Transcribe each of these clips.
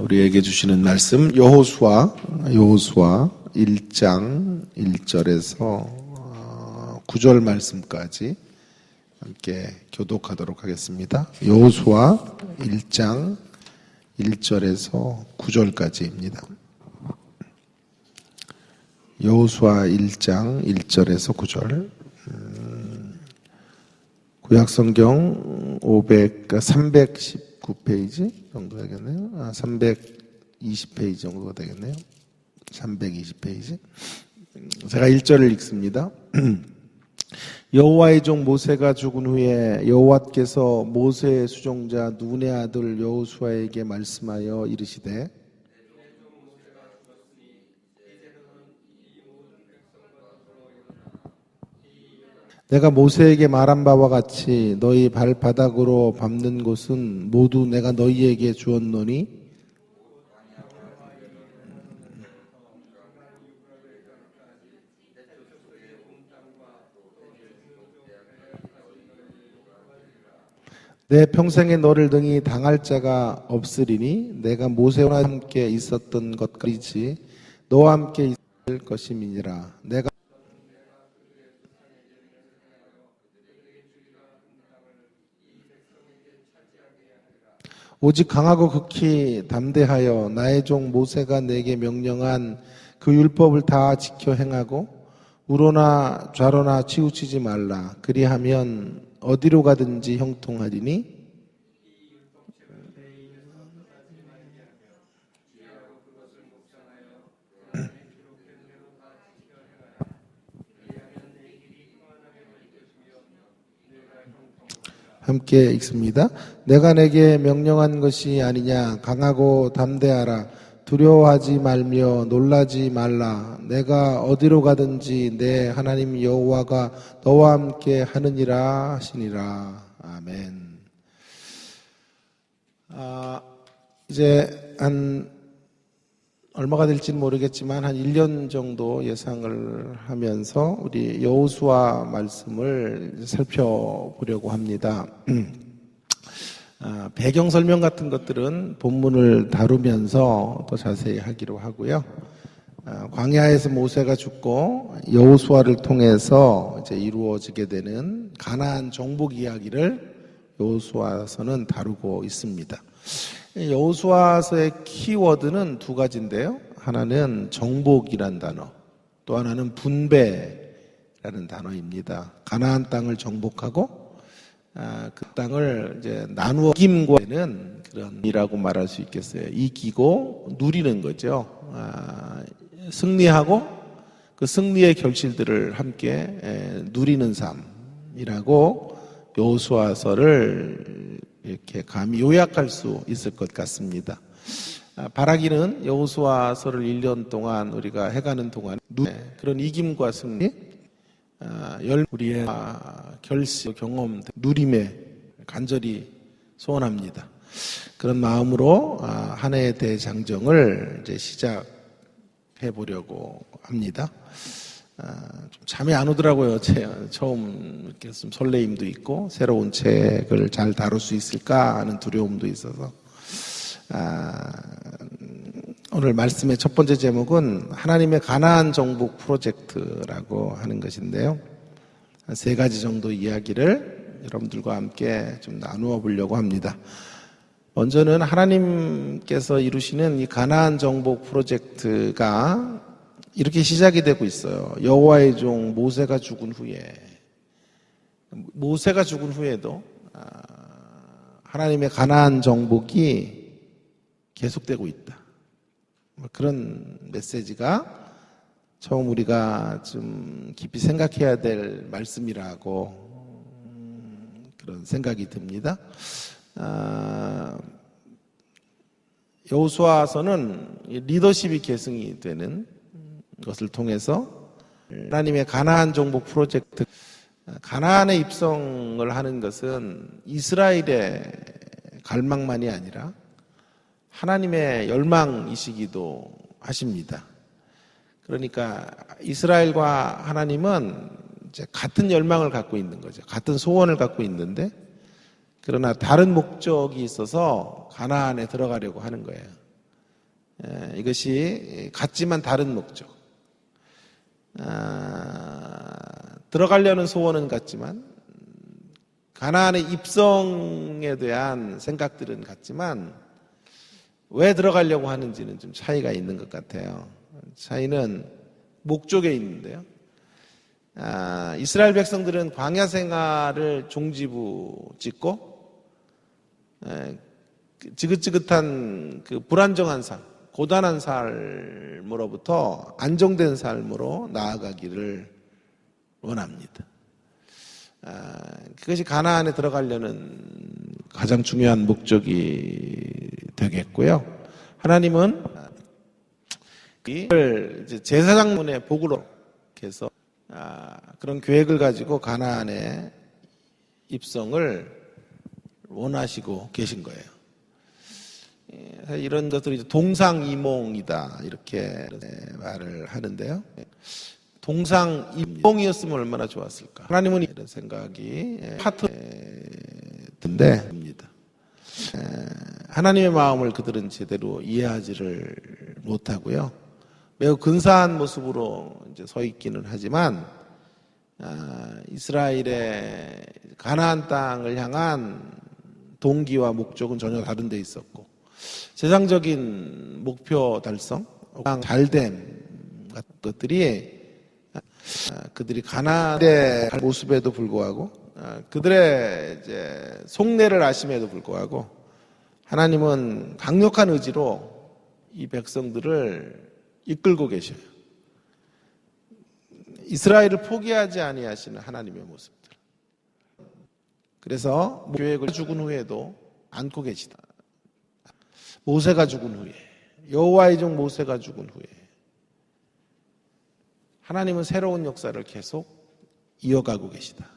우리에게 주시는 말씀 여호수아 1장 1절에서 9절 말씀까지 함께 교독하도록 하겠습니다. 여호수아 1장 1절에서 9절까지입니다. 여호수아 1장 1절에서 9절. 구약성경 319페이지 정도 되겠네요. 320페이지 정도가 되겠네요. 320페이지. 제가 1절을 읽습니다. 여호와의 종 모세가 죽은 후에 여호와께서 모세의 수종자 눈의 아들 여호수아에게 말씀하여 이르시되 내가 모세에게 말한 바와 같이 너희 발바닥으로 밟는 곳은 모두 내가 너희에게 주었노니 내 평생에 너를 등이 당할 자가 없으리니 내가 모세와 함께 있었던 것 같이 너와 함께 있을 것임이니라. 내가 오직 강하고 극히 담대하여 나의 종 모세가 내게 명령한 그 율법을 다 지켜 행하고 우로나 좌로나 치우치지 말라. 그리하면 어디로 가든지 형통하리니 함께 읽습니다. 내가 내게 명령한 것이 아니냐. 강하고 담대하라. 두려워하지 말며 놀라지 말라. 내가 어디로 가든지 내 하나님 여호와가 너와 함께 하느니라 하시니라. 아멘. 이제 한 얼마가 될지는 모르겠지만 한 1년 정도 예상을 하면서 우리 여호수아 말씀을 살펴보려고 합니다. 배경 설명 같은 것들은 본문을 다루면서 더 자세히 하기로 하고요. 광야에서 모세가 죽고 여호수아를 통해서 이제 이루어지게 되는 가나안 정복 이야기를 여호수아서는 다루고 있습니다. 여호수아서의 키워드는 두 가지인데요. 하나는 정복이란 단어, 또 하나는 분배라는 단어입니다. 가나안 땅을 정복하고 그 땅을 이제 나누어 이김과는 그런 이라고 말할 수 있겠어요. 이기고 누리는 거죠. 승리하고 그 승리의 결실들을 함께 누리는 삶이라고 여호수아서를 이렇게 감히 요약할 수 있을 것 같습니다. 바라기는 여호수아서를 1년 동안 우리가 해가는 동안 그런 이김과 승리, 우리의 결실, 경험, 누림에 간절히 소원합니다. 그런 마음으로 한 해의 대장정을 이제 시작해 보려고 합니다. 좀 잠이 안 오더라고요. 처음 이렇게 좀 설레임도 있고 새로운 책을 잘 다룰 수 있을까 하는 두려움도 있어서 오늘 말씀의 첫 번째 제목은 하나님의 가나안 정복 프로젝트라고 하는 것인데요. 한 3가지 정도 이야기를 여러분들과 함께 좀 나누어 보려고 합니다. 먼저는 하나님께서 이루시는 이 가나안 정복 프로젝트가 이렇게 시작이 되고 있어요. 여호와의 종 모세가 죽은 후에도 하나님의 가나안 정복이 계속되고 있다. 그런 메시지가 처음 우리가 좀 깊이 생각해야 될 말씀이라고 그런 생각이 듭니다. 여호수아서는 리더십이 계승이 되는 것을 통해서 하나님의 가나안 정복 프로젝트, 가나안에 입성을 하는 것은 이스라엘의 갈망만이 아니라 하나님의 열망이시기도 하십니다. 그러니까 이스라엘과 하나님은 이제 같은 열망을 갖고 있는 거죠. 같은 소원을 갖고 있는데 그러나 다른 목적이 있어서 가나안에 들어가려고 하는 거예요. 이것이 같지만 다른 목적. 들어가려는 소원은 같지만 가나안의 입성에 대한 생각들은 같지만 왜 들어가려고 하는지는 좀 차이가 있는 것 같아요. 차이는 목적에 있는데요. 이스라엘 백성들은 광야 생활을 종지부 짓고 지긋지긋한 그 불안정한 삶, 고단한 삶으로부터 안정된 삶으로 나아가기를 원합니다. 그것이 가나안에 들어가려는 가장 중요한 목적이 되겠고요. 하나님은 이걸 제사장문의 복으로 해서 그런 계획을 가지고 가나안의 입성을 원하시고 계신 거예요. 이런 것들이 동상이몽이다 이렇게 말을 하는데요. 동상이몽이었으면 얼마나 좋았을까. 하나님은 이런 생각이 든데 하나님의 마음을 그들은 제대로 이해하지를 못하고요. 매우 근사한 모습으로 이제 서 있기는 하지만 이스라엘의 가나안 땅을 향한 동기와 목적은 전혀 다른 데 있었고 세상적인 목표 달성, 잘됨 같은 것들이 그들이 가나안의 모습에도 불구하고 그들의 이제 속내를 아심에도 불구하고 하나님은 강력한 의지로 이 백성들을 이끌고 계셔요. 이스라엘을 포기하지 아니하시는 하나님의 모습들. 그래서 계획을 죽은 후에도 안고 계시다. 모세가 죽은 후에, 여호와의 종 모세가 죽은 후에 하나님은 새로운 역사를 계속 이어가고 계시다.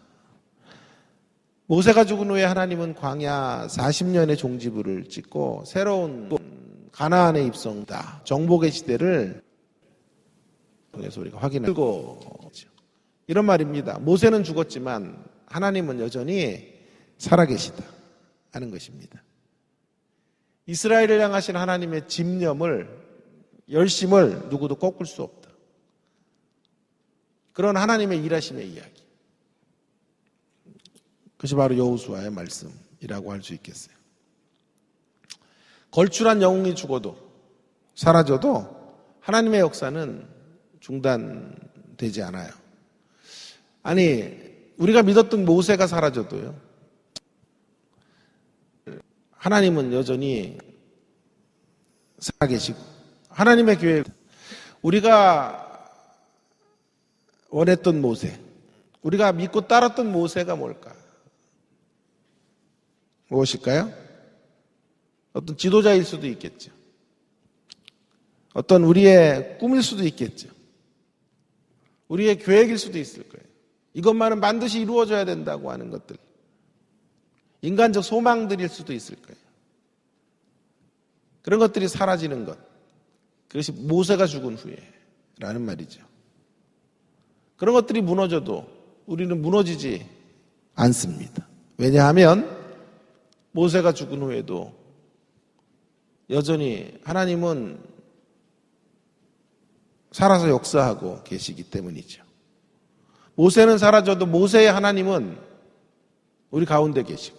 모세가 죽은 후에 하나님은 광야 40년의 종지부를 찍고 새로운 가나안의 입성다. 정복의 시대를 통해서 우리가 확인하고 이런 말입니다. 모세는 죽었지만 하나님은 여전히 살아계시다 하는 것입니다. 이스라엘을 향하신 하나님의 집념을, 열심을 누구도 꺾을 수 없다. 그런 하나님의 일하심의 이야기. 그것이 바로 여호수아의 말씀이라고 할 수 있겠어요. 걸출한 영웅이 죽어도, 사라져도 하나님의 역사는 중단되지 않아요. 아니, 우리가 믿었던 모세가 사라져도요. 하나님은 여전히 살아계시고 하나님의 계획, 우리가 원했던 모세, 우리가 믿고 따랐던 모세가 뭘까? 무엇일까요? 어떤 지도자일 수도 있겠죠. 어떤 우리의 꿈일 수도 있겠죠. 우리의 계획일 수도 있을 거예요. 이것만은 반드시 이루어져야 된다고 하는 것들. 인간적 소망들일 수도 있을 거예요. 그런 것들이 사라지는 것. 그것이 모세가 죽은 후에라는 말이죠. 그런 것들이 무너져도 우리는 무너지지 않습니다. 왜냐하면 모세가 죽은 후에도 여전히 하나님은 살아서 역사하고 계시기 때문이죠. 모세는 사라져도 모세의 하나님은 우리 가운데 계시고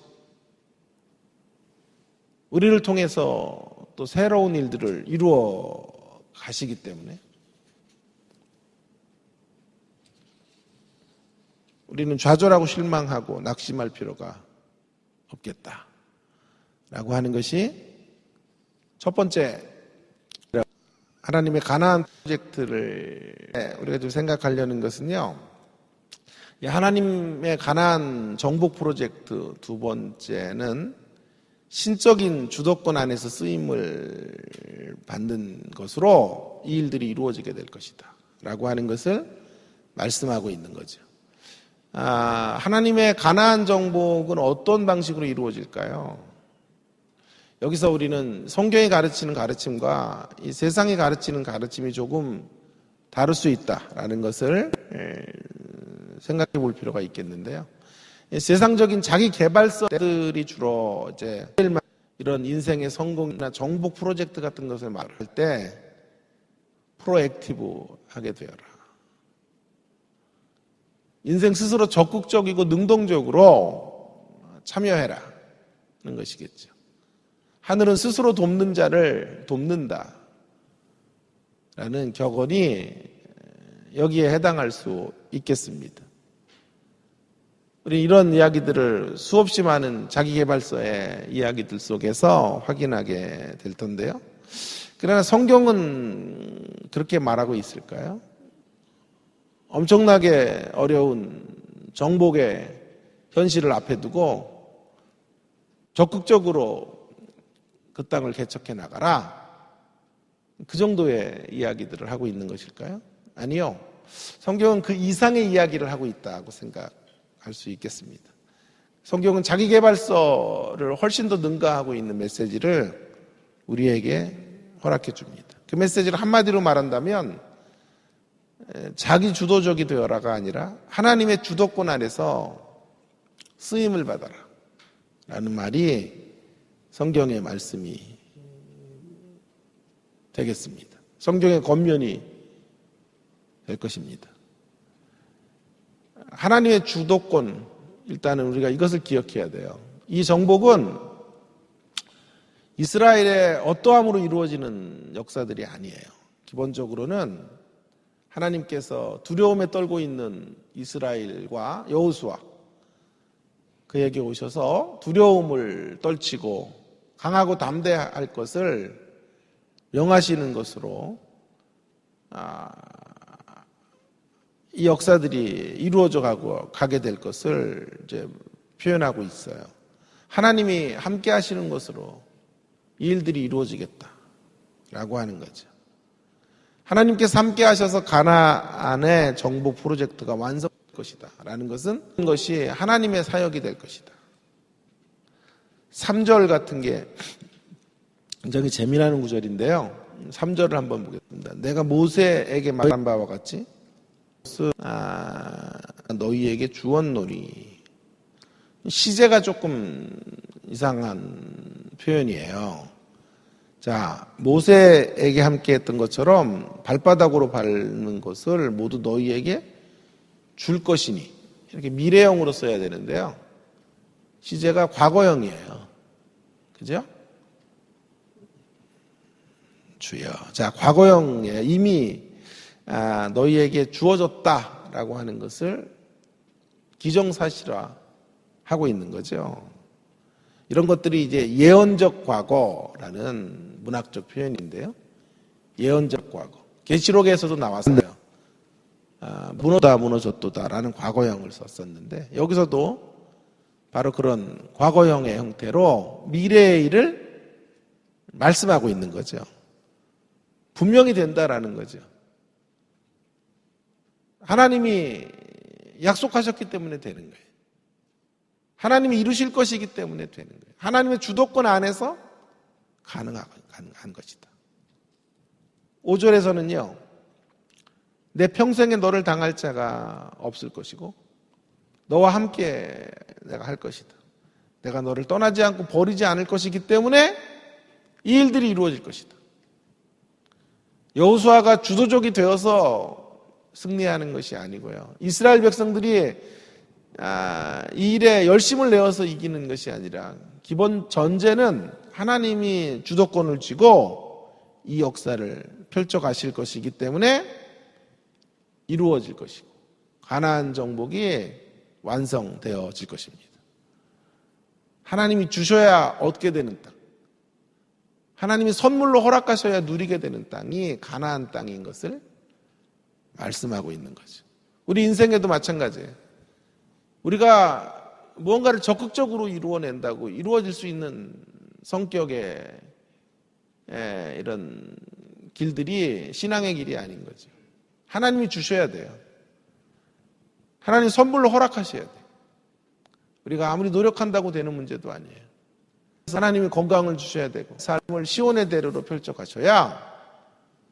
우리를 통해서 또 새로운 일들을 이루어 가시기 때문에 우리는 좌절하고 실망하고 낙심할 필요가 없겠다라고 하는 것이 첫 번째 하나님의 가나안 프로젝트를 우리가 좀 생각하려는 것은요. 하나님의 가나안 정복 프로젝트 두 번째는 신적인 주도권 안에서 쓰임을 받는 것으로 이 일들이 이루어지게 될 것이다 라고 하는 것을 말씀하고 있는 거죠. 하나님의 가나안 정복은 어떤 방식으로 이루어질까요? 여기서 우리는 성경이 가르치는 가르침과 이 세상이 가르치는 가르침이 조금 다를 수 있다라는 것을 생각해 볼 필요가 있겠는데요. 세상적인 자기 개발서들이 주로 이제 이런 인생의 성공이나 정복 프로젝트 같은 것을 말할 때 프로액티브 하게 되어라. 인생 스스로 적극적이고 능동적으로 참여해라 는 것이겠죠. 하늘은 스스로 돕는 자를 돕는다 라는 격언이 여기에 해당할 수 있겠습니다. 우리 이런 이야기들을 수없이 많은 자기계발서의 이야기들 속에서 확인하게 될 텐데요. 그러나 성경은 그렇게 말하고 있을까요? 엄청나게 어려운 정복의 현실을 앞에 두고 적극적으로 그 땅을 개척해 나가라. 그 정도의 이야기들을 하고 있는 것일까요? 아니요. 성경은 그 이상의 이야기를 하고 있다고 생각할 수 있겠습니다. 성경은 자기계발서를 훨씬 더 능가하고 있는 메시지를 우리에게 허락해 줍니다. 그 메시지를 한마디로 말한다면 자기 주도적이 되어라가 아니라 하나님의 주도권 안에서 쓰임을 받아라 라는 말이 성경의 말씀이 되겠습니다. 성경의 권면이 될 것입니다. 하나님의 주도권, 일단은 우리가 이것을 기억해야 돼요. 이 정복은 이스라엘의 어떠함으로 이루어지는 역사들이 아니에요. 기본적으로는 하나님께서 두려움에 떨고 있는 이스라엘과 여호수아 그에게 오셔서 두려움을 떨치고 강하고 담대할 것을 명하시는 것으로 이 역사들이 이루어져 가게 될 것을 이제 표현하고 있어요. 하나님이 함께 하시는 것으로 이 일들이 이루어지겠다라고 하는 거죠. 하나님께서 함께 하셔서 가나안의 정복 프로젝트가 완성될 것이다 라는 것은 그것이 하나님의 사역이 될 것이다. 3절 같은 게 굉장히 재미나는 구절인데요. 3절을 한번 보겠습니다. 내가 모세에게 말한 바와 같이 너희에게 주었노니. 시제가 조금 이상한 표현이에요. 자, 모세에게 함께 했던 것처럼 발바닥으로 밟는 것을 모두 너희에게 줄 것이니. 이렇게 미래형으로 써야 되는데요. 시제가 과거형이에요. 그죠? 주여. 자, 과거형에 이미 너희에게 주어졌다라고 하는 것을 기정사실화하고 있는 거죠. 이런 것들이 이제 예언적 과거라는 문학적 표현인데요. 예언적 과거. 계시록에서도 나왔어요. 무너졌도다라는 과거형을 썼었는데 여기서도 바로 그런 과거형의 형태로 미래의 일을 말씀하고 있는 거죠. 분명히 된다라는 거죠. 하나님이 약속하셨기 때문에 되는 거예요. 하나님이 이루실 것이기 때문에 되는 거예요. 하나님의 주도권 안에서 가능한 것이다. 5절에서는요. 내 평생에 너를 당할 자가 없을 것이고 너와 함께 내가 할 것이다. 내가 너를 떠나지 않고 버리지 않을 것이기 때문에 이 일들이 이루어질 것이다. 여호수아가 주도적이 되어서 승리하는 것이 아니고요. 이스라엘 백성들이 이 일에 열심을 내어서 이기는 것이 아니라 기본 전제는 하나님이 주도권을 쥐고 이 역사를 펼쳐가실 것이기 때문에 이루어질 것이고 가나안 정복이 완성되어질 것입니다. 하나님이 주셔야 얻게 되는 땅, 하나님이 선물로 허락하셔야 누리게 되는 땅이 가나안 땅인 것을 말씀하고 있는 거죠. 우리 인생에도 마찬가지예요. 우리가 무언가를 적극적으로 이루어낸다고 이루어질 수 있는 성격의 이런 길들이 신앙의 길이 아닌 거죠. 하나님이 주셔야 돼요. 하나님 선물로 허락하셔야 돼요. 우리가 아무리 노력한다고 되는 문제도 아니에요. 하나님이 건강을 주셔야 되고 삶을 시온의 대로로 펼쳐가셔야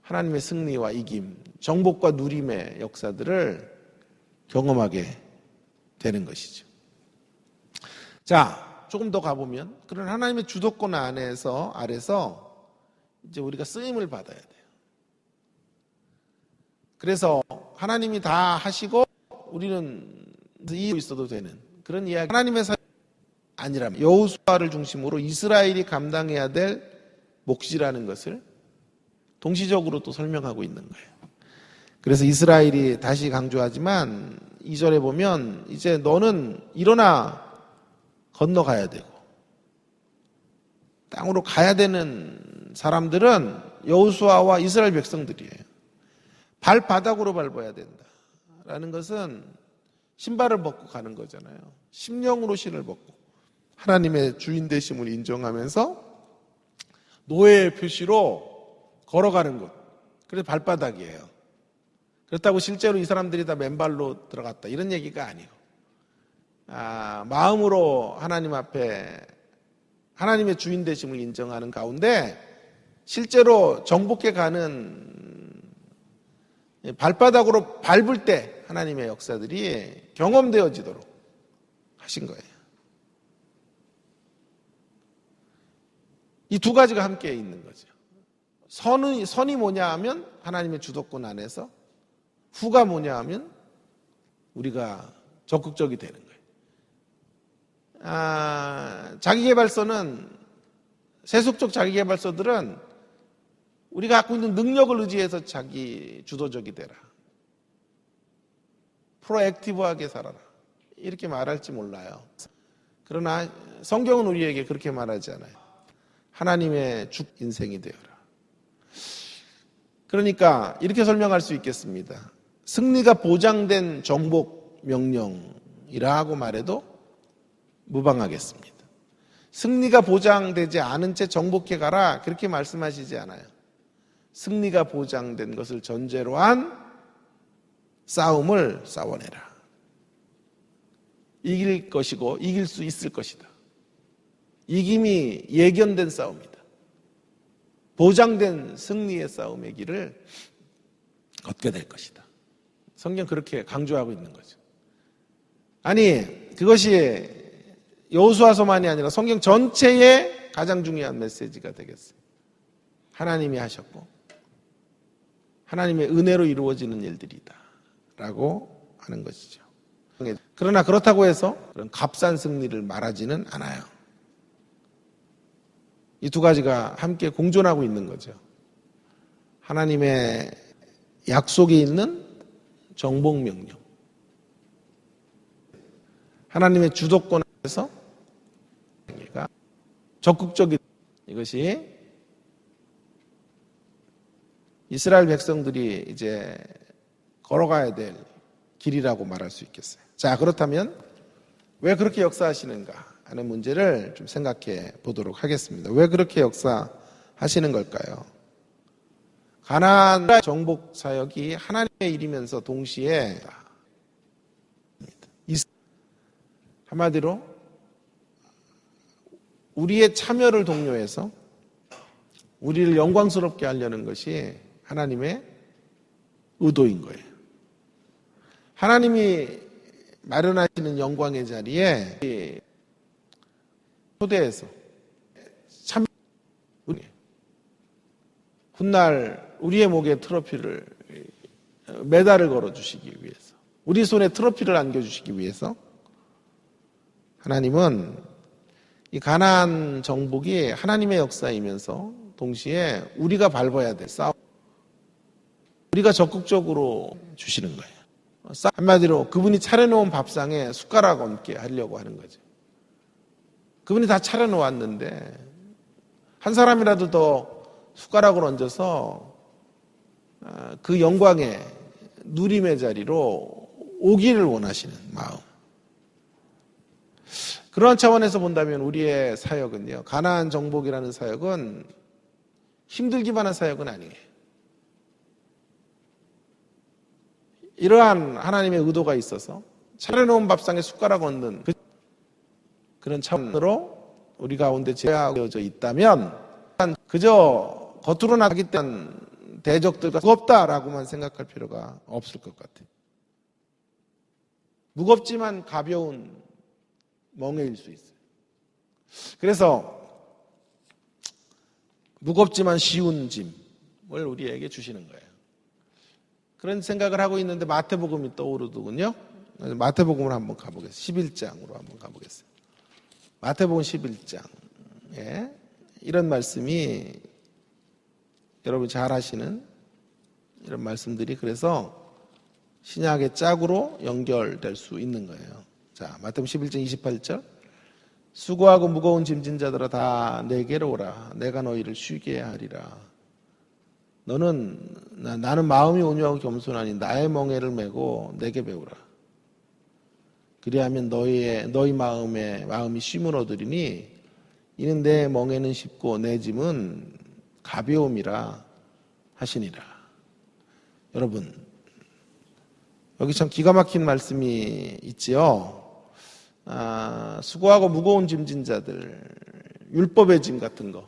하나님의 승리와 이김, 정복과 누림의 역사들을 경험하게 되는 것이죠. 자, 조금 더 가보면 그런 하나님의 주도권 아래서 이제 우리가 쓰임을 받아야 돼요. 그래서 하나님이 다 하시고 우리는 이기고 있어도 되는 그런 이야기. 하나님의 사역 아니라면 여호수아를 중심으로 이스라엘이 감당해야 될 몫이라는 것을 동시적으로 또 설명하고 있는 거예요. 그래서 이스라엘이 다시 강조하지만 2절에 보면 이제 너는 일어나 건너가야 되고 땅으로 가야 되는 사람들은 여호수아와 이스라엘 백성들이에요. 발바닥으로 밟아야 된다라는 것은 신발을 벗고 가는 거잖아요. 심령으로 신을 벗고 하나님의 주인 되심을 인정하면서 노예의 표시로 걸어가는 것. 그래서 발바닥이에요. 그렇다고 실제로 이 사람들이 다 맨발로 들어갔다 이런 얘기가 아니고 마음으로 하나님 앞에 하나님의 주인 되심을 인정하는 가운데 실제로 정복해 가는 발바닥으로 밟을 때 하나님의 역사들이 경험되어지도록 하신 거예요. 이 두 가지가 함께 있는 거죠. 선이 뭐냐 하면 하나님의 주도권 안에서, 후가 뭐냐 하면 우리가 적극적이 되는 거예요. 자기계발서는, 세속적 자기계발서들은 우리가 갖고 있는 능력을 의지해서 자기 주도적이 되라. 프로액티브하게 살아라. 이렇게 말할지 몰라요. 그러나 성경은 우리에게 그렇게 말하지 않아요. 하나님의 죽 인생이 되어라. 그러니까 이렇게 설명할 수 있겠습니다. 승리가 보장된 정복 명령이라고 말해도 무방하겠습니다. 승리가 보장되지 않은 채 정복해 가라 그렇게 말씀하시지 않아요. 승리가 보장된 것을 전제로 한 싸움을 싸워내라. 이길 것이고 이길 수 있을 것이다. 이김이 예견된 싸움이다. 보장된 승리의 싸움의 길을 걷게 될 것이다. 성경 그렇게 강조하고 있는 거죠. 아니, 그것이 여호수아서만이 아니라 성경 전체의 가장 중요한 메시지가 되겠어요. 하나님이 하셨고 하나님의 은혜로 이루어지는 일들이다 라고 하는 것이죠. 그러나 그렇다고 해서 그런 값싼 승리를 말하지는 않아요. 이 두 가지가 함께 공존하고 있는 거죠. 하나님의 약속이 있는 정복 명령, 하나님의 주도권에서 적극적인, 이것이 이스라엘 백성들이 이제 걸어가야 될 길이라고 말할 수 있겠어요. 자, 그렇다면 왜 그렇게 역사하시는가 하는 문제를 좀 생각해 보도록 하겠습니다. 왜 그렇게 역사하시는 걸까요? 가나안 정복 사역이 하나님의 일이면서 동시에 한마디로 우리의 참여를 독려해서 우리를 영광스럽게 하려는 것이 하나님의 의도인 거예요. 하나님이 마련하시는 영광의 자리에 초대해서 참 훗날 우리의 목에 트로피를, 메달을 걸어주시기 위해서, 우리 손에 트로피를 안겨주시기 위해서 하나님은 이 가나안 정복이 하나님의 역사이면서 동시에 우리가 밟아야 될 싸움, 우리가 적극적으로 주시는 거예요. 한마디로 그분이 차려놓은 밥상에 숟가락 얹게 하려고 하는 거죠. 그분이 다 차려놓았는데 한 사람이라도 더 숟가락을 얹어서 그 영광의 누림의 자리로 오기를 원하시는 마음. 그러한 차원에서 본다면 우리의 사역은요, 가나안 정복이라는 사역은 힘들기만 한 사역은 아니에요. 이러한 하나님의 의도가 있어서 차려놓은 밥상에 숟가락 얹는 그런 차원으로 우리 가운데 제하되어져 있다면 그저 겉으로 나기 때문에 대적들과 무겁다라고만 생각할 필요가 없을 것 같아요. 무겁지만 가벼운 멍에일 수 있어요. 그래서 무겁지만 쉬운 짐을 우리에게 주시는 거예요. 그런 생각을 하고 있는데 마태복음이 떠오르더군요. 마태복음을 한번 가보겠습니다. 11장으로 한번 가보겠습니다. 마태복음 11장에 이런 말씀이 여러분 잘 아시는 이런 말씀들이 그래서 신약의 짝으로 연결될 수 있는 거예요. 자, 마태복음 11장 28절. 수고하고 무거운 짐진 자들아 다 내게로 오라. 내가 너희를 쉬게 하리라. 나는 마음이 온유하고 겸손하니 나의 멍에를 메고 내게 배우라. 그리하면 너희 마음이 쉼을 얻으리니 이는 내 멍에는 쉽고 내 짐은 가벼움이라 하시니라. 여러분, 여기 참 기가 막힌 말씀이 있지요. 수고하고 무거운 짐진 자들, 율법의 짐 같은 거,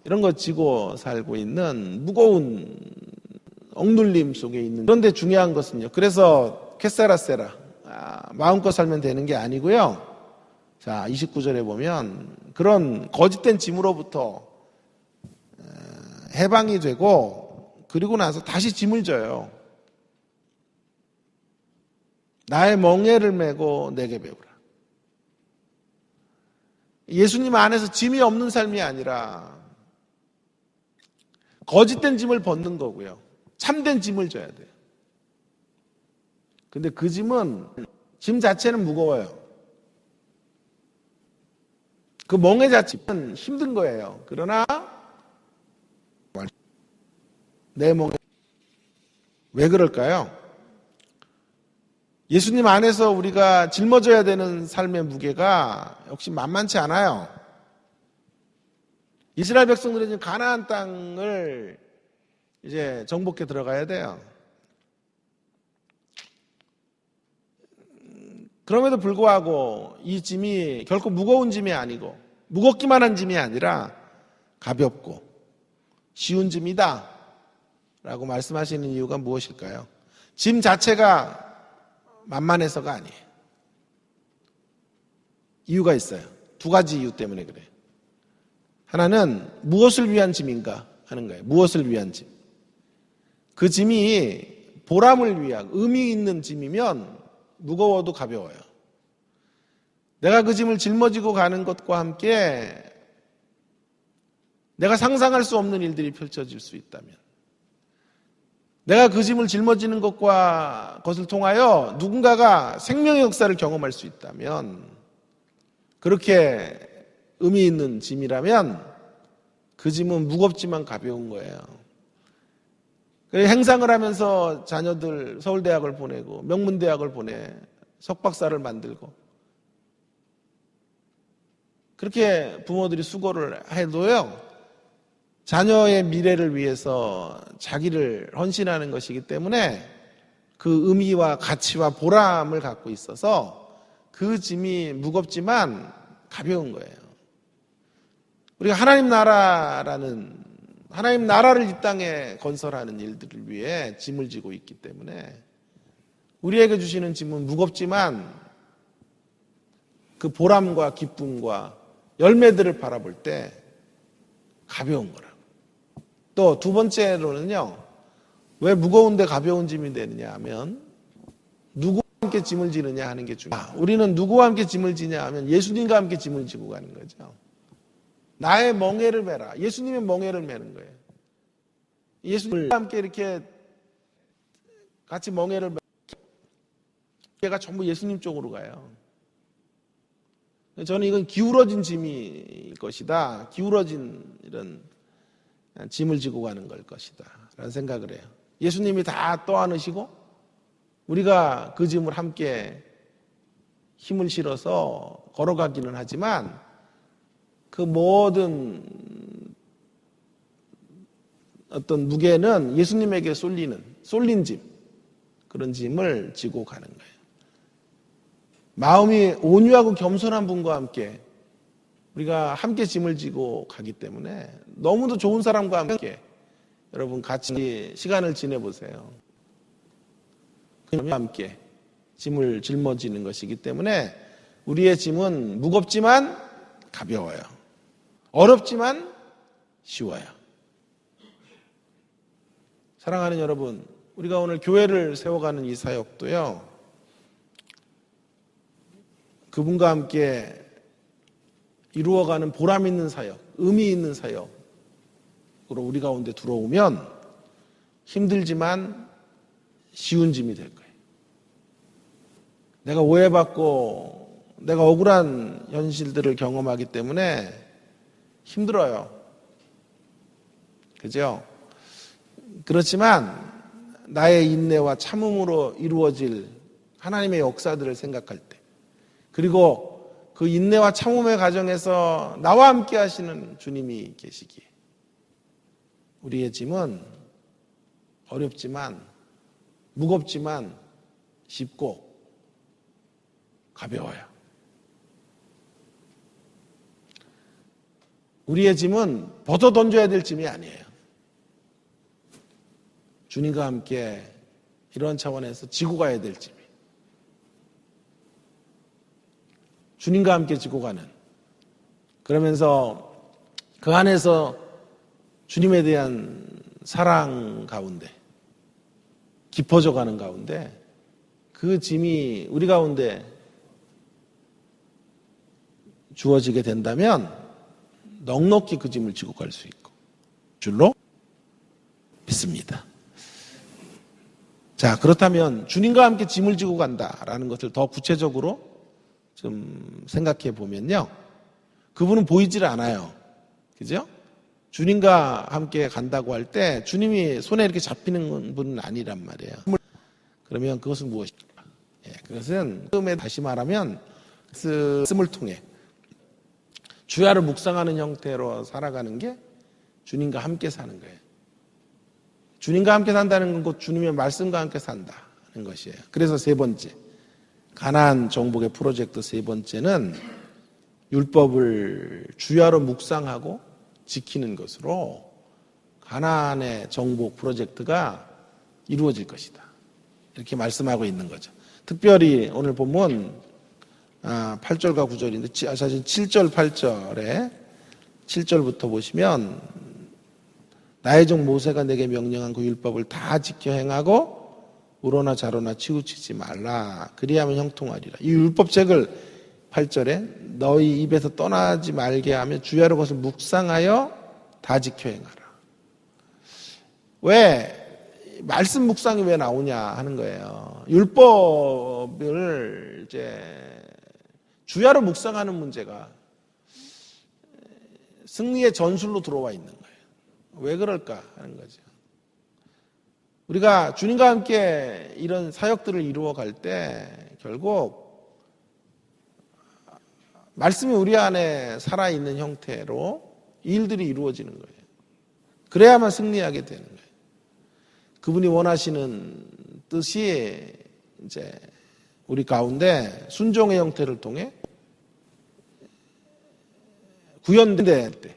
이런 거 지고 살고 있는 무거운 억눌림 속에 있는. 그런데 중요한 것은요. 그래서 캐세라세라, 마음껏 살면 되는 게 아니고요. 자, 29절에 보면 그런 거짓된 짐으로부터 해방이 되고 그리고 나서 다시 짐을 져요. 나의 멍에를 메고 내게 배우라. 예수님 안에서 짐이 없는 삶이 아니라 거짓된 짐을 벗는 거고요. 참된 짐을 져야 돼요. 근데 그 짐은 짐 자체는 무거워요. 그 멍에 자체는 힘든 거예요. 그러나 내 멍에 왜 그럴까요? 예수님 안에서 우리가 짊어져야 되는 삶의 무게가 역시 만만치 않아요. 이스라엘 백성들은 지금 가나안 땅을 이제 정복해 들어가야 돼요. 그럼에도 불구하고 이 짐이 결코 무거운 짐이 아니고 무겁기만 한 짐이 아니라 가볍고 쉬운 짐이다 라고 말씀하시는 이유가 무엇일까요? 짐 자체가 만만해서가 아니에요. 이유가 있어요. 두 가지 이유 때문에 그래요. 하나는 무엇을 위한 짐인가 하는 거예요. 무엇을 위한 짐. 그 짐이 보람을 위한 의미 있는 짐이면 무거워도 가벼워요. 내가 그 짐을 짊어지고 가는 것과 함께 내가 상상할 수 없는 일들이 펼쳐질 수 있다면, 내가 그 짐을 짊어지는 것을 통하여 누군가가 생명의 역사를 경험할 수 있다면, 그렇게 의미 있는 짐이라면 그 짐은 무겁지만 가벼운 거예요. 행상을 하면서 자녀들 서울대학을 보내고 명문대학을 보내 석박사를 만들고 그렇게 부모들이 수고를 해도요, 자녀의 미래를 위해서 자기를 헌신하는 것이기 때문에 그 의미와 가치와 보람을 갖고 있어서 그 짐이 무겁지만 가벼운 거예요. 우리가 하나님 나라를 이 땅에 건설하는 일들을 위해 짐을 지고 있기 때문에 우리에게 주시는 짐은 무겁지만 그 보람과 기쁨과 열매들을 바라볼 때 가벼운 거라고. 또 두 번째로는요, 왜 무거운데 가벼운 짐이 되느냐 하면 누구와 함께 짐을 지느냐 하는 게 중요해요. 우리는 누구와 함께 짐을 지냐 하면 예수님과 함께 짐을 지고 가는 거죠. 나의 멍에를 메라. 예수님의 멍에를 메는 거예요. 예수님과 함께 이렇게 같이 멍에를 메가 전부 예수님 쪽으로 가요. 저는 이건 기울어진 짐일 것이다. 기울어진 이런 짐을 지고 가는 걸 것이다 라는 생각을 해요. 예수님이 다 떠안으시고 우리가 그 짐을 함께 힘을 실어서 걸어가기는 하지만 그 모든 어떤 무게는 예수님에게 쏠린 짐, 그런 짐을 지고 가는 거예요. 마음이 온유하고 겸손한 분과 함께 우리가 함께 짐을 지고 가기 때문에 너무도 좋은 사람과 함께 여러분 같이 시간을 지내보세요. 그와 함께 짐을 짊어지는 것이기 때문에 우리의 짐은 무겁지만 가벼워요. 어렵지만 쉬워요. 사랑하는 여러분, 우리가 오늘 교회를 세워가는 이 사역도요, 그분과 함께 이루어가는 보람 있는 사역, 의미 있는 사역으로 우리 가운데 들어오면 힘들지만 쉬운 짐이 될 거예요. 내가 오해받고 내가 억울한 현실들을 경험하기 때문에 힘들어요. 그죠? 그렇지만 나의 인내와 참음으로 이루어질 하나님의 역사들을 생각할 때, 그리고 그 인내와 참음의 과정에서 나와 함께 하시는 주님이 계시기에 우리의 짐은 어렵지만, 무겁지만 쉽고 가벼워요. 우리의 짐은 벗어 던져야 될 짐이 아니에요. 주님과 함께 이런 차원에서 지고 가야 될 짐이, 주님과 함께 지고 가는, 그러면서 그 안에서 주님에 대한 사랑 가운데 깊어져 가는 가운데 그 짐이 우리 가운데 주어지게 된다면 넉넉히 그 짐을 지고 갈 수 있고 줄로 믿습니다. 자, 그렇다면 주님과 함께 짐을 지고 간다라는 것을 더 구체적으로 좀 생각해 보면요, 그분은 보이질 않아요. 그죠? 주님과 함께 간다고 할 때 주님이 손에 이렇게 잡히는 분은 아니란 말이에요. 그러면 그것은 무엇일까? 그것은 처음에 다시 말하면 말씀을 통해 주야를 묵상하는 형태로 살아가는 게 주님과 함께 사는 거예요. 주님과 함께 산다는 건 곧 주님의 말씀과 함께 산다는 것이에요. 그래서 세 번째, 가나안 정복의 프로젝트 세 번째는 율법을 주야로 묵상하고 지키는 것으로 가나안의 정복 프로젝트가 이루어질 것이다, 이렇게 말씀하고 있는 거죠. 특별히 오늘 보면 8절과 9절인데 사실 7절 8절에 7절부터 보시면 나의 종 모세가 내게 명령한 그 율법을 다 지켜 행하고 우로나 자로나 치우치지 말라, 그리하면 형통하리라. 이 율법책을 8절에 너희 입에서 떠나지 말게 하며 주야로 그것을 묵상하여 다 지켜 행하라. 왜 말씀 묵상이 왜 나오냐 하는 거예요. 율법을 이제 주야로 묵상하는 문제가 승리의 전술로 들어와 있는 거예요. 왜 그럴까 하는 거죠. 우리가 주님과 함께 이런 사역들을 이루어 갈 때 결국 말씀이 우리 안에 살아있는 형태로 일들이 이루어지는 거예요. 그래야만 승리하게 되는 거예요. 그분이 원하시는 뜻이 이제 우리 가운데 순종의 형태를 통해 구현될 때,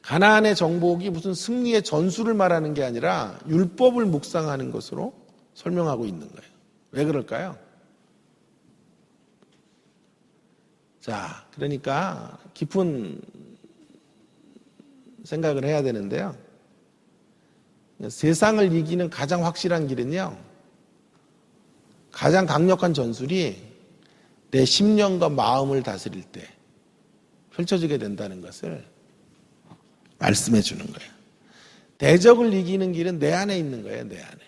가나안의 정복이 무슨 승리의 전술을 말하는 게 아니라 율법을 묵상하는 것으로 설명하고 있는 거예요. 왜 그럴까요? 자, 그러니까 깊은 생각을 해야 되는데요. 세상을 이기는 가장 확실한 길은요, 가장 강력한 전술이 내 심령과 마음을 다스릴 때 펼쳐지게 된다는 것을 말씀해 주는 거예요. 대적을 이기는 길은 내 안에 있는 거예요, 내 안에.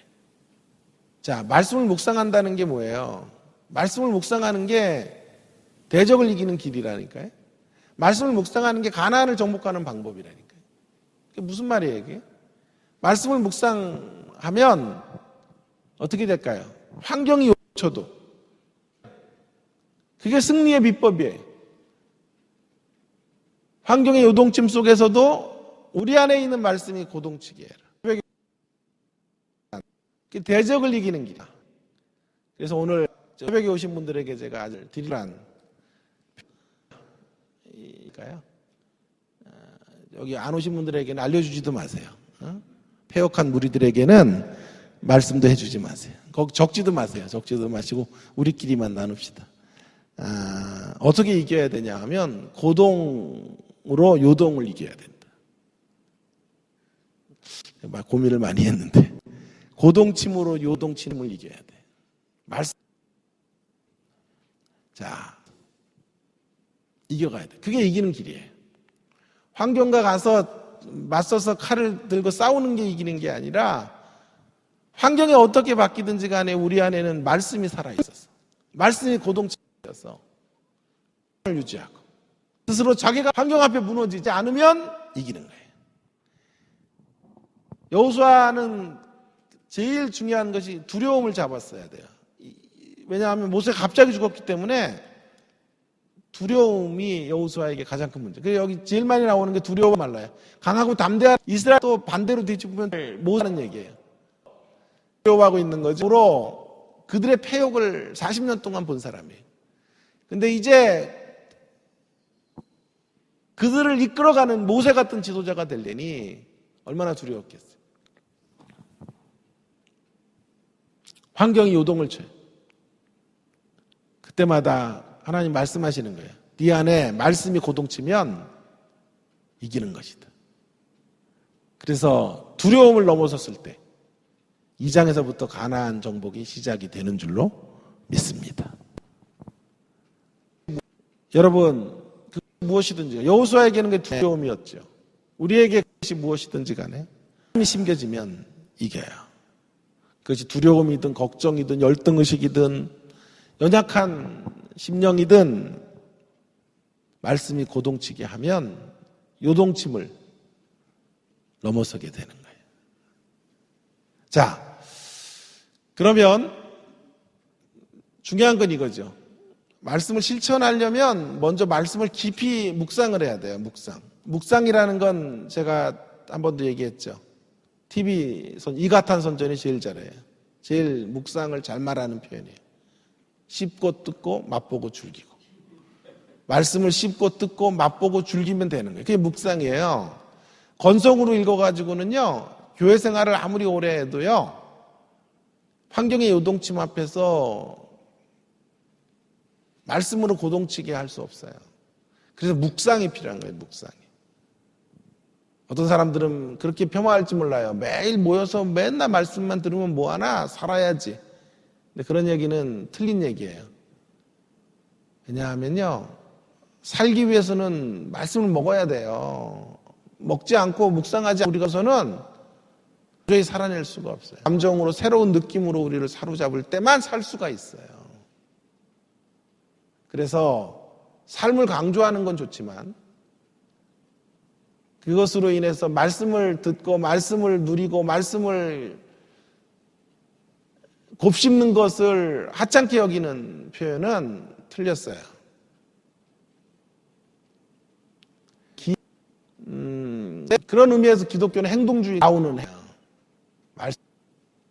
자, 말씀을 묵상한다는 게 뭐예요? 말씀을 묵상하는 게 대적을 이기는 길이라니까요. 말씀을 묵상하는 게 가나안을 정복하는 방법이라니까요. 그게 무슨 말이에요, 이게? 말씀을 묵상하면 어떻게 될까요? 환경이 요쳐도 그게 승리의 비법이에요. 환경의 요동침 속에서도 우리 안에 있는 말씀이 고동치게 해라. 대적을 이기는 길이야. 그래서 오늘 새벽에 오신 분들에게 제가 아주 드리란 이까요. 여기 안 오신 분들에게는 알려주지도 마세요. 폐역한 무리들에게는 말씀도 해주지 마세요. 거기 적지도 마세요. 적지도 마시고 우리끼리만 나눕시다. 어떻게 이겨야 되냐 하면 고동으로 요동을 이겨야 된다. 고민을 많이 했는데 고동침으로 요동침을 이겨야 돼. 자, 이겨가야 돼. 그게 이기는 길이에요. 환경과 가서 맞서서 칼을 들고 싸우는 게 이기는 게 아니라 환경이 어떻게 바뀌든지 간에 우리 안에는 말씀이 살아있었어. 말씀이 고동침이어서 유지하고 스스로 자기가 환경 앞에 무너지지 않으면 이기는 거예요. 여호수아는 제일 중요한 것이 두려움을 잡았어야 돼요. 왜냐하면 모세가 갑자기 죽었기 때문에 두려움이 여호수아에게 가장 큰 문제. 그래서 여기 제일 많이 나오는 게 두려워 말라요. 강하고 담대한 이스라엘 또 반대로 뒤집으면 모세는 얘기예요. 두려워하고 있는 거지. 그들의 패욕을 40년 동안 본 사람이에요. 근데 이제 그들을 이끌어가는 모세 같은 지도자가 되려니 얼마나 두려웠겠어요. 환경이 요동을 쳐요. 그때마다 하나님 말씀하시는 거예요. 네 안에 말씀이 고동치면 이기는 것이다. 그래서 두려움을 넘어섰을 때 2장에서부터 가나안 정복이 시작이 되는 줄로 믿습니다. 여러분, 무엇이든지 여호수아에게는 그 두려움이었죠. 우리에게 그것이 무엇이든지 간에 힘이 심겨지면 이겨요. 그것이 두려움이든 걱정이든 열등의식이든 연약한 심령이든 말씀이 고동치게 하면 요동침을 넘어서게 되는 거예요. 자, 그러면 중요한 건 이거죠. 말씀을 실천하려면 먼저 말씀을 깊이 묵상을 해야 돼요. 묵상이라는 건 제가 한 번도 얘기했죠. 이가탄 선전이 제일 잘해요. 제일 묵상을 잘 말하는 표현이에요. 씹고 뜯고 맛보고 즐기고. 말씀을 씹고 뜯고 맛보고 즐기면 되는 거예요. 그게 묵상이에요. 건성으로 읽어가지고는요, 교회 생활을 아무리 오래 해도요, 환경의 요동침 앞에서 말씀으로 고동치게 할 수 없어요. 그래서 묵상이 필요한 거예요, 묵상이. 어떤 사람들은 그렇게 폄하할지 몰라요. 매일 모여서 맨날 말씀만 들으면 뭐하나? 살아야지. 근데 그런 얘기는 틀린 얘기예요. 왜냐하면요, 살기 위해서는 말씀을 먹어야 돼요. 먹지 않고 묵상하지 않고 우리가서는 도저히 살아낼 수가 없어요. 감정으로 새로운 느낌으로 우리를 사로잡을 때만 살 수가 있어요. 그래서 삶을 강조하는 건 좋지만 그것으로 인해서 말씀을 듣고 말씀을 누리고 말씀을 곱씹는 것을 하찮게 여기는 표현은 틀렸어요. 그런 의미에서 기독교는 행동주의 나오는 해요.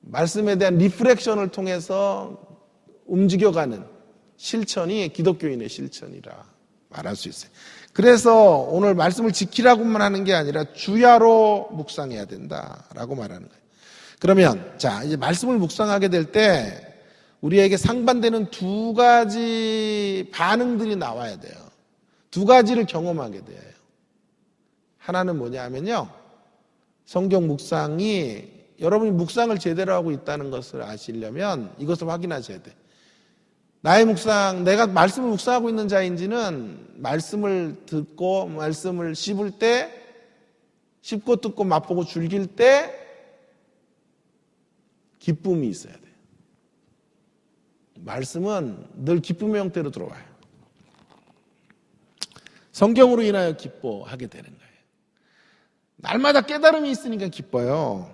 말씀에 대한 리프렉션을 통해서 움직여가는 실천이 기독교인의 실천이라 말할 수 있어요. 그래서 오늘 말씀을 지키라고만 하는 게 아니라 주야로 묵상해야 된다라고 말하는 거예요. 그러면 자, 이제 말씀을 묵상하게 될 때 우리에게 상반되는 두 가지 반응들이 나와야 돼요. 두 가지를 경험하게 돼요. 하나는 뭐냐 하면요, 성경 묵상이 여러분이 묵상을 제대로 하고 있다는 것을 아시려면 이것을 확인하셔야 돼요. 나의 묵상, 내가 말씀을 묵상하고 있는 자인지는 말씀을 듣고 말씀을 씹을 때, 씹고 듣고 맛보고 즐길 때 기쁨이 있어야 돼요. 말씀은 늘 기쁨의 형태로 들어와요. 성경으로 인하여 기뻐하게 되는 거예요. 날마다 깨달음이 있으니까 기뻐요.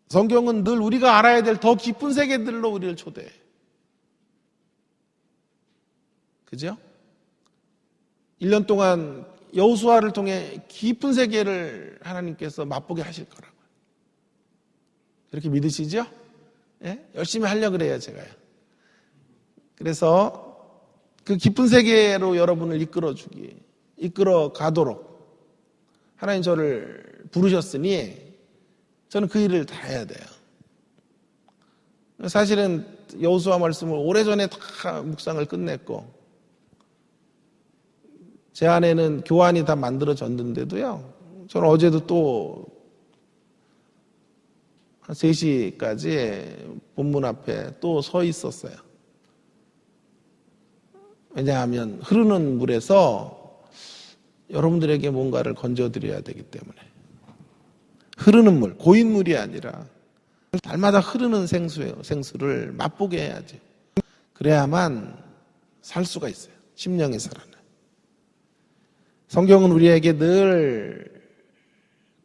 성경은 늘 우리가 알아야 될 더 깊은 세계들로 우리를 초대해요. 그죠? 1년 동안 여호수아를 통해 깊은 세계를 하나님께서 맛보게 하실 거라고요. 그렇게 믿으시죠? 예? 열심히 하려고 그래요, 제가요. 그래서 그 깊은 세계로 여러분을 이끌어 가도록 하나님 저를 부르셨으니 저는 그 일을 다 해야 돼요. 사실은 여호수아 말씀을 오래전에 다 묵상을 끝냈고 제 안에는 교환이 다 만들어졌는데도요. 저는 어제도 또 한 3시까지 본문 앞에 또 서 있었어요. 왜냐하면 흐르는 물에서 여러분들에게 뭔가를 건져드려야 되기 때문에. 흐르는 물, 고인 물이 아니라 날마다 흐르는 생수예요. 생수를 맛보게 해야지. 그래야만 살 수가 있어요. 심령이 살아나요. 성경은 우리에게 늘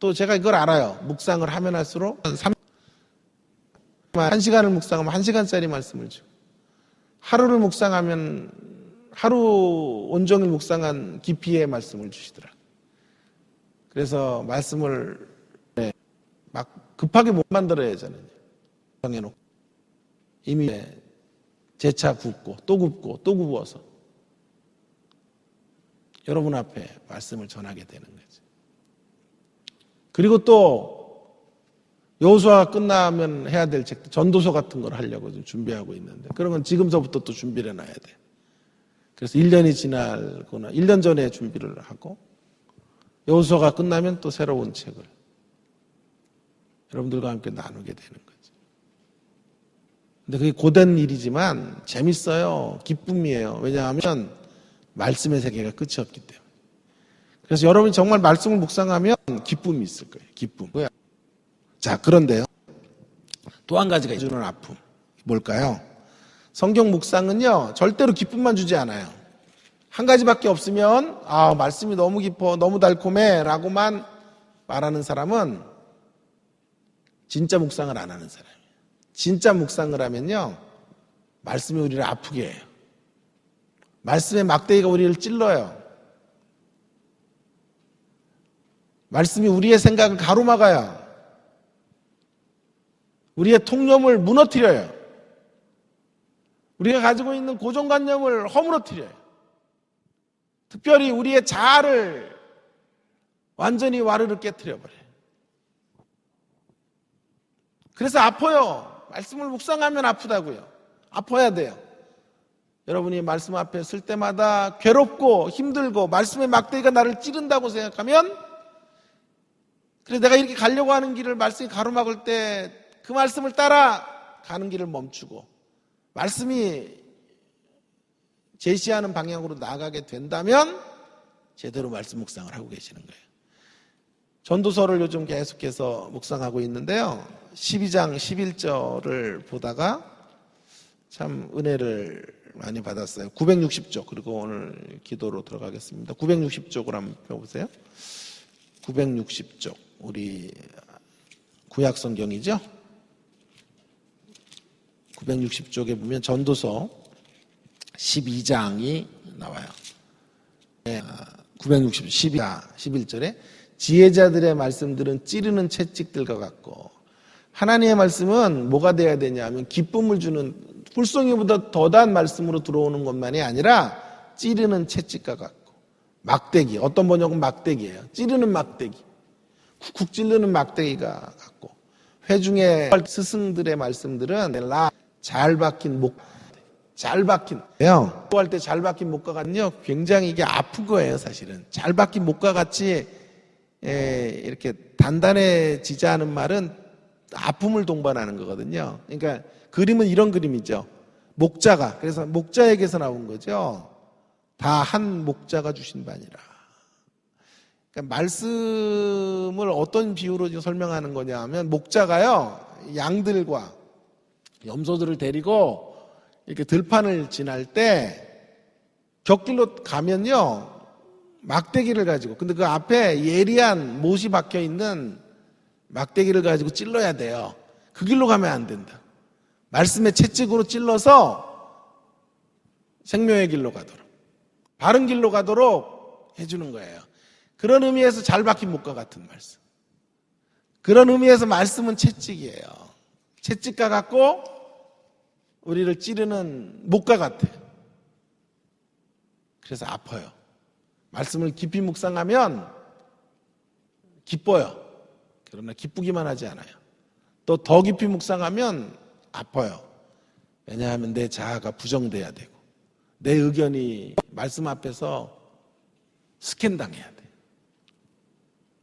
또 제가 이걸 알아요. 묵상을 하면 할수록 1시간을 묵상하면 1시간짜리 말씀을 주고 하루를 묵상하면 하루 온종일 묵상한 깊이의 말씀을 주시더라. 그래서 말씀을 막 급하게 못 만들어요. 저는 정해놓고 이미 재차 굽고 또 굽고 또 굽어서 여러분 앞에 말씀을 전하게 되는 거죠. 그리고 또 여호수아가 끝나면 해야 될 책, 전도서 같은 걸 하려고 좀 준비하고 있는데 그런 건 지금서부터 또 준비를 해놔야 돼. 그래서 1년이 지나거나 1년 전에 준비를 하고 여호수아가 끝나면 또 새로운 책을 여러분들과 함께 나누게 되는 거죠. 근데 그게 고된 일이지만 재밌어요. 기쁨이에요. 왜냐하면 말씀의 세계가 끝이 없기 때문에. 그래서 여러분이 정말 말씀을 묵상하면 기쁨이 있을 거예요. 기쁨. 자, 그런데요. 또 한 가지가 주는 아픔. 뭘까요? 성경 묵상은요, 절대로 기쁨만 주지 않아요. 한 가지밖에 없으면, 말씀이 너무 깊어, 너무 달콤해, 라고만 말하는 사람은 진짜 묵상을 안 하는 사람이에요. 진짜 묵상을 하면요, 말씀이 우리를 아프게 해요. 말씀의 막대기가 우리를 찔러요. 말씀이 우리의 생각을 가로막아요. 우리의 통념을 무너뜨려요. 우리가 가지고 있는 고정관념을 허물어뜨려요. 특별히 우리의 자아를 완전히 와르르 깨뜨려버려요. 그래서 아파요. 말씀을 묵상하면 아프다고요. 아파야 돼요. 여러분이 말씀 앞에 설 때마다 괴롭고 힘들고 말씀의 막대기가 나를 찌른다고 생각하면 그래 내가 이렇게 가려고 하는 길을 말씀이 가로막을 때 그 말씀을 따라 가는 길을 멈추고 말씀이 제시하는 방향으로 나아가게 된다면 제대로 말씀 묵상을 하고 계시는 거예요. 전도서를 요즘 계속해서 묵상하고 있는데요. 12장 11절을 보다가 참 은혜를 많이 받았어요. 960쪽 그리고 오늘 기도로 들어가겠습니다. 960쪽을 한번 펴보세요. 960쪽 우리 구약성경이죠. 960쪽에 보면 전도서 12장이 나와요. 960, 11절에 지혜자들의 말씀들은 찌르는 채찍들과 같고 하나님의 말씀은 뭐가 돼야 되냐면 기쁨을 주는 풀송이보다 더단 말씀으로 들어오는 것만이 아니라 찌르는 채찍과 같고 막대기, 어떤 번역은 막대기예요. 찌르는 막대기, 쿡쿡 찌르는 막대기가 같고 회중의 스승들의 말씀들은 잘 박힌 목, 잘 박힌 할 때 잘 박힌 목과 같은요 굉장히 이게 아픈 거예요. 사실은 잘 박힌 목과 같이 이렇게 단단해지지 않은 말은 아픔을 동반하는 거거든요. 그러니까 그림은 이런 그림이죠. 목자가, 그래서 목자에게서 나온 거죠. 다 한 목자가 주신 바니라. 그러니까 말씀을 어떤 비유로 설명하는 거냐 하면 목자가요 양들과 염소들을 데리고 이렇게 들판을 지날 때 곁길로 가면요 막대기를 가지고, 근데 그 앞에 예리한 못이 박혀 있는 막대기를 가지고 찔러야 돼요. 그 길로 가면 안 된다. 말씀의 채찍으로 찔러서 생명의 길로 가도록, 바른 길로 가도록 해주는 거예요. 그런 의미에서 잘 박힌 목과 같은 말씀. 그런 의미에서 말씀은 채찍이에요. 채찍과 같고 우리를 찌르는 목과 같아요. 그래서 아파요. 말씀을 깊이 묵상하면 기뻐요. 그러나 기쁘기만 하지 않아요. 또 더 깊이 묵상하면 아파요. 왜냐하면 내 자아가 부정돼야 되고 내 의견이 말씀 앞에서 스캔당해야 돼.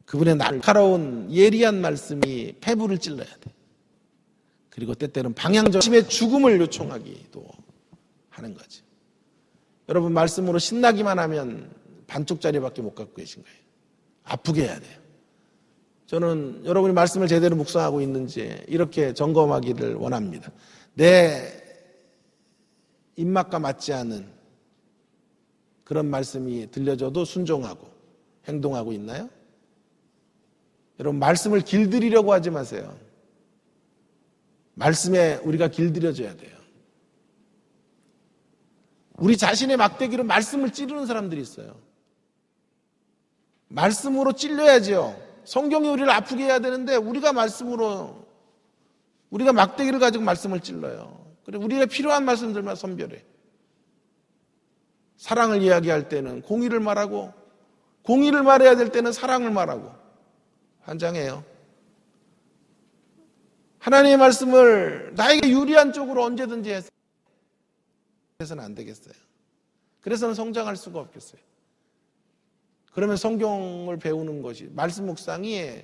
그분의 날카로운 예리한 말씀이 폐부를 찔러야 돼. 그리고 때때는 방향정심의 죽음을 요청하기도 하는 거지. 여러분 말씀으로 신나기만 하면 반쪽짜리밖에 못 갖고 계신 거예요. 아프게 해야 돼요. 저는 여러분이 말씀을 제대로 묵상하고 있는지 이렇게 점검하기를 원합니다. 내 입맛과 맞지 않은 그런 말씀이 들려줘도 순종하고 행동하고 있나요? 여러분 말씀을 길들이려고 하지 마세요. 말씀에 우리가 길들여져야 돼요. 우리 자신의 막대기로 말씀을 찌르는 사람들이 있어요. 말씀으로 찔려야지요. 성경이 우리를 아프게 해야 되는데 우리가 말씀으로 우리가 막대기를 가지고 말씀을 찔러요. 그리고 우리가 필요한 말씀들만 선별해. 사랑을 이야기할 때는 공의를 말하고 공의를 말해야 될 때는 사랑을 말하고 환장해요. 하나님의 말씀을 나에게 유리한 쪽으로 언제든지 해서는 안 되겠어요. 그래서는 성장할 수가 없겠어요. 그러면 성경을 배우는 것이 말씀 묵상이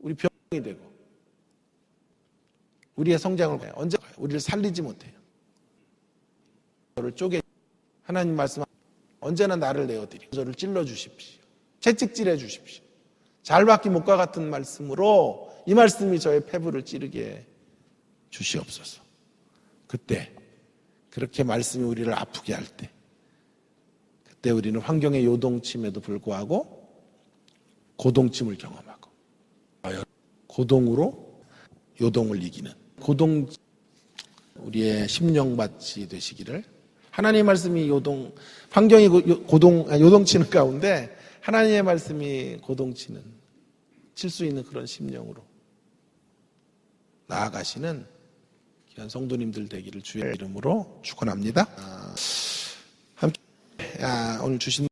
우리 병이 되고 우리의 성장을 언제 우리를 살리지 못해요. 저를 쪼개 하나님 말씀 언제나 나를 내어드리고 저를 찔러 주십시오. 채찍질해 주십시오. 잘 박힌 목과 같은 말씀으로 이 말씀이 저의 폐부를 찌르게 주시옵소서. 그때 그렇게 말씀이 우리를 아프게 할 때 그때 우리는 환경의 요동침에도 불구하고 고동침을 경험하고 고동으로 요동을 이기는 고동 우리의 심령밭이 되시기를 하나님의 말씀이 환경이 요동치는 가운데 하나님의 말씀이 고동치는 칠 수 있는 그런 심령으로 나아가시는 귀한 성도님들 되기를 주의 이름으로 축원합니다. 함께 오늘 주신